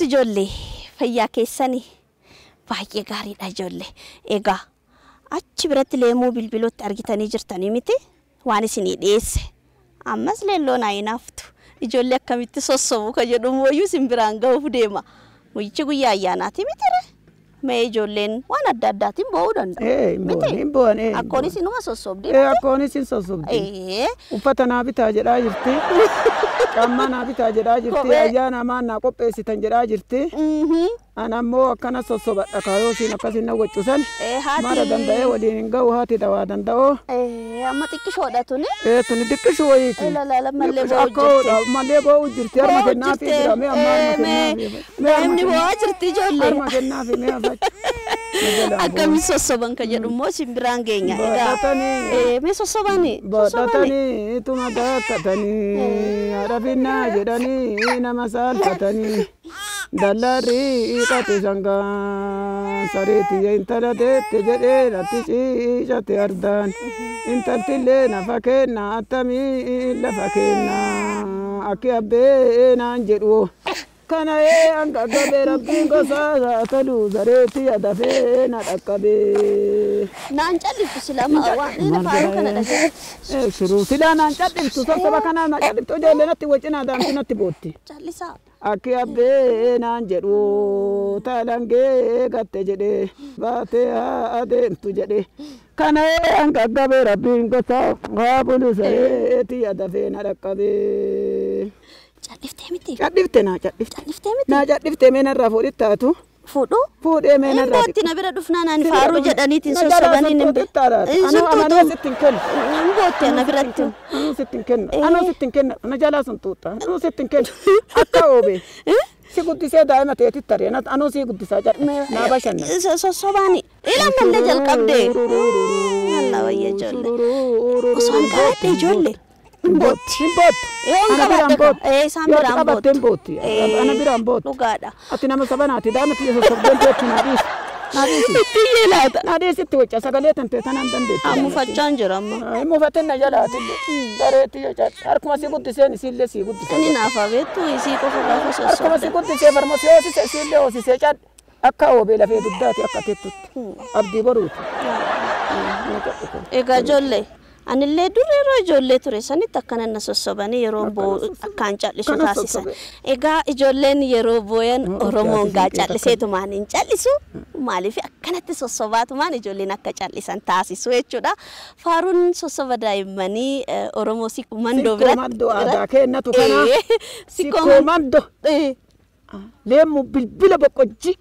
Akkamitti ijoollee fayyaa keessanii baay'ee gaariidha ijoollee. Egaa achi biratti leemuu bilbilootti argitanii jirtanii miti waan isinii dhiyeesse. Ammas leelloon ayinaaftu ijoollee akkamitti sossobu ka jedhu mooyyuu simbiraan ga'uuf deema. Guyyichi guyyaa ayyaanaati mitire. Mee ijoolleen waan adda addaatiin bo'uu danda'u. Miti. Akkoonis inuma sossobdi. Akkoonis hin sossobdi. Uffata naa bitaa jedhaa jirti. Qaammaa naa bitaa jedhaa jirti. Ayyaana maan naa qopheessitan jedhaa jirti. Anammoo akkana sossobadha kaayoo siin akkasiin na waccusan. Mara danda'ee waliin hin ga'u haati dawaa danda'oo. Amma xiqqishoodha tuni. Tuni xiqqishoo wayiiti. Mallee bo'uu jirti. Mallee bo'uu jirti. Harma kennaafi jira. Mee ammaa harma kennaafi. Namni bo'aa jirti ijoollee. Harma kennaafi mee affachi. Akkamitti sossoban ka jedhu immoo simbiraan geenya. Baadhatanii. Mee sossobani. Baadhatanii ituma daakkatanii haadha finnaa jedhanii nama saalfatanii. Dallari kate sangaan sareeti intala deette jedhee natti ciishate ardaan intaltillee nafa kenna attamii lafa kenna akki abbee naan jedhu kana hanga gabe rabbiin gosaa toluu sareeti adafee na dhaqqabee. Naan callistu silama waan inni faaruu kana dhagee. Suruu silaa naan callistu sossaba kanaa na callistu ijoollee natti wacinaa daamti natti bootti. Callisaa. Akki abbee naan jedhu taalangee gatte jedhee baatee haa adeemtu jedhee kana hanga gabe rabbiin gosaa haa bulu sareeti adafee na dhaqqabee. Calliftee miti. Calliftee naa calliftee. Calliftee miti. Naa calliftee mee narraa fuudhi taatu. Fuudhuu? Fuudhee mee narraa. Imbootti na bira dhufnaa naan faaruu jedhaniitiin sossobanii ni anuu sittin kennu. Imbootti na biratti. Anuu sittin kennu. Anuu sittin kennu. Na jalaa sun tuutta. Anuu sittin kennu. Akka oobee. Si guddisee daa'ima ta'eetti taree anuu si guddisaa jedhame naa bashanna. Sossobaani. Ilaan mallee jalqabdee. Yalla wayya ijoollee. Osoo hin qabaadhe ijoollee. Mbooti. Ana biraan booti. Isaan biraan booti. Ana biraan booti. Dhugaadha. Ati nama sabanaati daamatti sossobdeen beektu naadhiis. Itti yeelaata. Naadhiis itti wacca sagalee tantee tanaan dandeetti. Ammufachaan jira amma. Mufateen na jalaatillee. Bareetti jechaadha. Harkuma si guddiseen isiillee si guddisee. Inni naafaa beektu isii qofa gaafa sossobda. Harkuma si guddisee farmasi hoosise isiillee hoosisee cadhe. Akka oobee lafee duddaati akka teettutti. Abdii boruuti. Egaa ijoollee. Anillee dur yeroo ijoollee ture sanitti akkana na sossobanii yeroo boo'u akkaan callisu taasisan. Egaa ijoolleen yeroo boo'an Oromoon gaa calliseetumaan hin callisu. Maaliif akkanatti sossobaatumaan ijoolleen akka callisan taasisu jechuudha. Faaruun sossoba daa'immanii Oromoo Sikkoomandoo biratti. Sikkoomandoo aadaa kennatu kana. Sikkoomandoo. Leemmu bilbila boqqojji.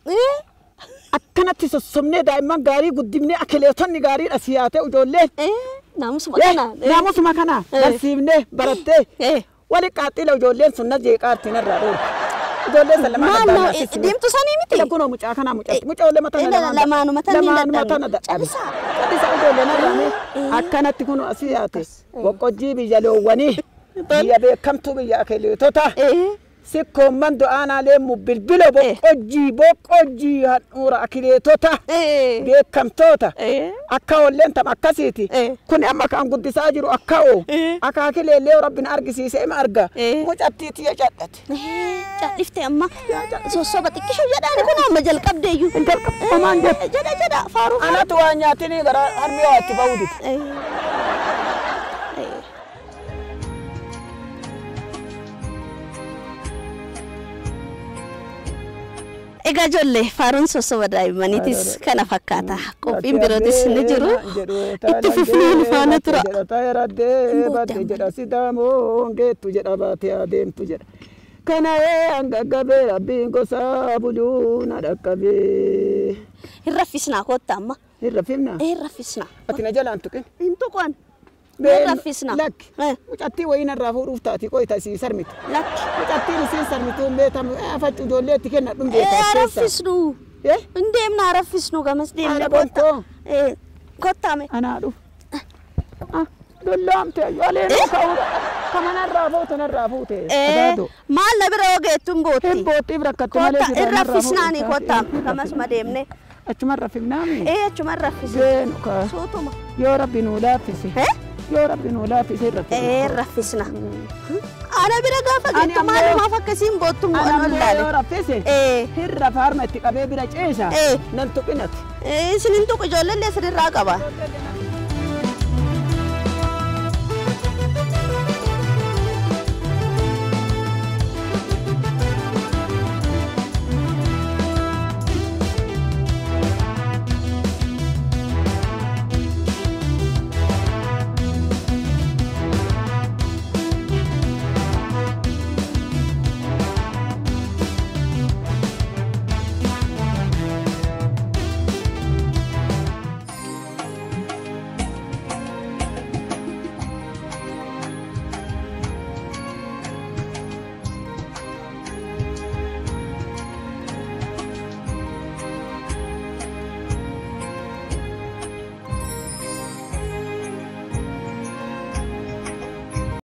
Akkanatti sossobnee daa'imman gaarii guddifnee akileetonni gaariidha siyaatee ijoolleen. Naamusuma kana barsiifnee barattee wali qaaxxila ijoolleen sun na jeeqaatti narraa dhoorti. Ijoolleen san lamaan abbaan naasisi. Deemtu sanii miti. Kunoo mucaa kanaa mucatti. Mucoolee matana lamaanuma tana dadhabe. Callisaa ijoollee narraanii akkanatti kunoo asii yaate. Boqqojjii biyya loowwanii biyya beekamtuu biyya akileetota. Sikkoomandoo aanaa leemmu bilbila boqqojjii handhuura akileetota beekamtoota akka olleen tam akkasiiti kun amma kan guddisaa jiru akka oo akaakileellee rabbiin argisiisee ima arga mucattiiti ya cadhate. Calliftee amma sossoba xiqqishuu jedhaani kun amma jalqabdeeyyuu. Jalqabamaan jedha faaruu. Anatu waan nyaatini gara harmi waa itti ba'uu diti. Egaa ijoollee faaruun sossoba daa'immaniitis kana fakkaata. Qophiin birootis ni jiru. Itti fufneen faana tura. Baatee jedha sidaamoo geettu jedha baatee adeemtu jedha. Kana hanga gabee rabbiin gosaa buluu na dhaqqabee. Hin raffisnaa kootta amma. Hin raffisnaa? Hin raffisnaa. Ati na jalaan tuqin? Hin tuqan. Hin raffisnaa. Lakki. Mucattii wayii narraa fuudhuuf taati qoyta isii sarmiti. Lakki. Mucattiin isiin sarmituun beekamu faccu ijoollee itti kennadhuun beekamu. Raffisnu. Hin deemnaa raffisnu gamas deemnee kottaa. Kottaame. Anaa dhufu. Lollamte aleen ka'uudha. Kamanarraa fuute narraa fuute. Maal na bira ogeettu hin bootti. Hin boottiif rakkatte malee sirraa narraa fuute. Hin raffisnaanii kottaame gamasuma deemnee. Achuman raffifnaami. Achuman raffisne. Geenu kaa. Suutuma. Yoo rabbi nuu laaffise. يا ربي ولا في سر رفسنا أنا برا قافة قلت ما فكسين بوتم أنا يا رفسي هر فارمتك أبي برا إيشا ننتقنت سننتق جولة اللي سر الراقبة